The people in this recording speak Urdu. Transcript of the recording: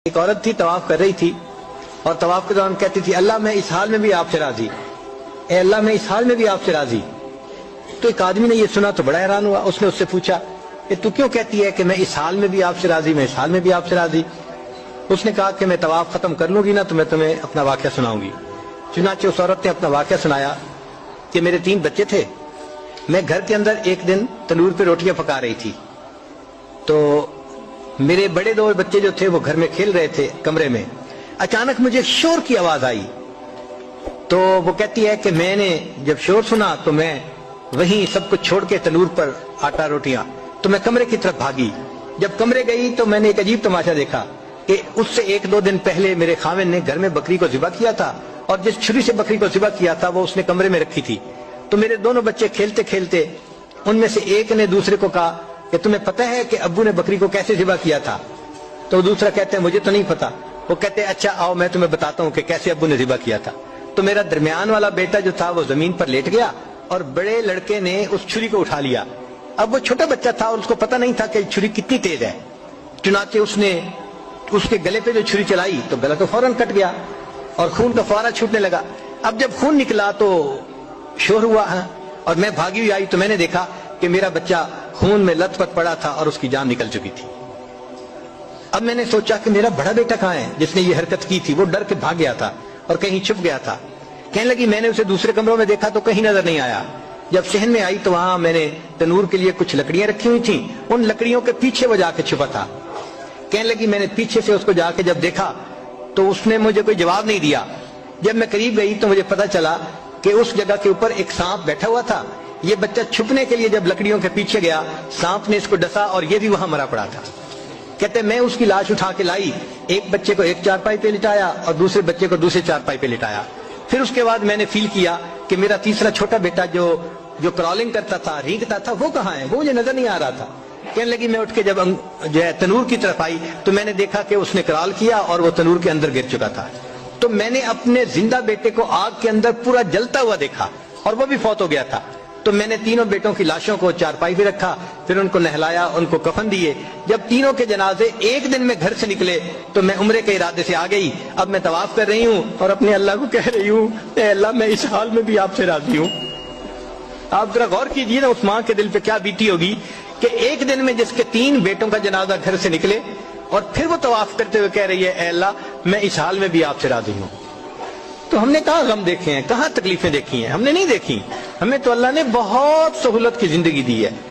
ایک عورت تھی طواف کر رہی تھی اور طواف کے دوران کہتی تھی اللہ میں اس حال میں بھی آپ سے راضی، اے اللہ میں اس حال میں بھی آپ سے راضی۔ تو ایک آدمی نے یہ سنا تو بڑا حیران ہوا، اس نے اس سے پوچھا کہ تو کیوں کہتی ہے کہ میں اس حال میں بھی آپ سے راضی، میں اس حال میں بھی آپ سے راضی؟ اس نے کہا کہ میں طواف ختم کر لوں گی نا تو میں تمہیں اپنا واقعہ سناؤں گی۔ چنانچہ اس عورت نے اپنا واقعہ سنایا کہ میرے 3 بچے تھے، میں گھر کے اندر ایک دن تنور پہ روٹیاں پکا رہی تھی تو میرے بڑے 2 بچے جو تھے وہ گھر میں کھیل رہے تھے کمرے میں، اچانک مجھے شور کی آواز آئی تو وہ کہتی ہے کہ میں نے جب شور سنا تو میں وہیں سب کچھ چھوڑ کے تنور پر آٹا روٹیاں تو میں کمرے کی طرف بھاگی۔ جب کمرے گئی تو میں نے ایک عجیب تماشا دیکھا کہ اس سے 1-2 دن پہلے میرے خاوند نے گھر میں بکری کو ذبح کیا تھا اور جس چھری سے بکری کو ذبح کیا تھا وہ اس نے کمرے میں رکھی تھی۔ تو میرے دونوں بچے کھیلتے کھیلتے ان میں سے ایک نے دوسرے کو کہا کہ تمہیں پتہ ہے کہ ابو نے بکری کو کیسے ذبح کیا تھا؟ تو دوسرا کہتے ہیں مجھے تو نہیں پتا۔ وہ کہتے ہیں اچھا آؤ میں تمہیں بتاتا ہوں کہ کیسے ابو نے ذبح کیا تھا۔ تو میرا درمیان والا بیٹا جو تھا وہ زمین پر لیٹ گیا اور بڑے لڑکے نے اس چھری کو اٹھا لیا۔ اب وہ چھوٹا بچہ تھا اور اس کو پتہ نہیں تھا کہ چھری کتنی تیز ہے، چنانچہ اس نے اس کے گلے پہ جو چھری چلائی تو گلا تو فوراً کٹ گیا اور خون کا فوارہ چھوٹنے لگا۔ اب جب خون نکلا تو شور ہوا اور میں بھاگی ہوئی آئی تو میں نے دیکھا کہ میرا بچہ خون میں لت پت پڑا تھا اور اس کی جان نکل چکی تھی۔ اب میں نے سوچا کہ میرا بڑا بیٹا کہاں ہے جس نے یہ حرکت کی تھی؟ وہ ڈر کے بھاگ گیا تھا اور کہیں چھپ گیا تھا۔ کہنے لگی میں نے اسے دوسرے کمروں میں دیکھا تو کہیں نظر نہیں آیا۔ جب صحن میں آئی تو وہاں میں نے تنور کے لیے کچھ لکڑیاں رکھی ہوئی تھیں، ان لکڑیوں کے پیچھے وہ جا کے چھپا تھا۔ کہنے لگی میں نے پیچھے سے اس کو جا کے جب دیکھا تو اس نے مجھے کوئی جواب نہیں دیا۔ جب میں قریب گئی تو مجھے پتا چلا کہ اس جگہ کے اوپر ایک سانپ بیٹھا ہوا تھا۔ یہ بچہ چھپنے کے لیے جب لکڑیوں کے پیچھے گیا سانپ نے اس کو ڈسا اور یہ بھی وہاں مرا پڑا تھا۔ کہتے میں اس کی لاش اٹھا کے لائی، ایک بچے کو ایک چارپائی پہ لٹایا اور دوسرے بچے کو دوسرے چارپائی پہ لٹایا۔ پھر اس کے بعد میں نے فیل کیا کہ میرا تیسرا چھوٹا بیٹا جو کرالنگ کرتا تھا، رینگتا تھا، وہ کہاں ہے؟ وہ مجھے نظر نہیں آ رہا تھا۔ کہنے لگی میں اٹھ کے جب جو ہے تنور کی طرف آئی تو میں نے دیکھا کہ اس نے کرال کیا اور وہ تنور کے اندر گر چکا تھا۔ تو میں نے اپنے زندہ بیٹے کو آگ کے اندر پورا جلتا ہوا دیکھا اور وہ بھی فوت ہو گیا تھا۔ تو میں نے تینوں بیٹوں کی لاشوں کو چارپائی پہ رکھا، پھر ان کو نہلایا، ان کو کفن دیے۔ جب تینوں کے جنازے ایک دن میں گھر سے نکلے تو میں عمرے کے ارادے سے آ گئی۔ اب میں طواف کر رہی ہوں اور اپنے اللہ کو کہہ رہی ہوں اے اللہ میں اس حال میں بھی آپ سے راضی ہوں۔ آپ ذرا غور کیجئے نا اس ماں کے دل پہ کیا بیتی ہوگی کہ ایک دن میں جس کے 3 بیٹوں کا جنازہ گھر سے نکلے اور پھر وہ طواف کرتے ہوئے کہہ رہی ہے اے اللہ میں اس حال میں بھی آپ سے راضی ہوں۔ تو ہم نے کہاں غم دیکھے ہیں، کہاں تکلیفیں دیکھی ہیں؟ ہم نے نہیں دیکھی۔ ہمیں تو اللہ نے بہت سہولت کی زندگی دی ہے۔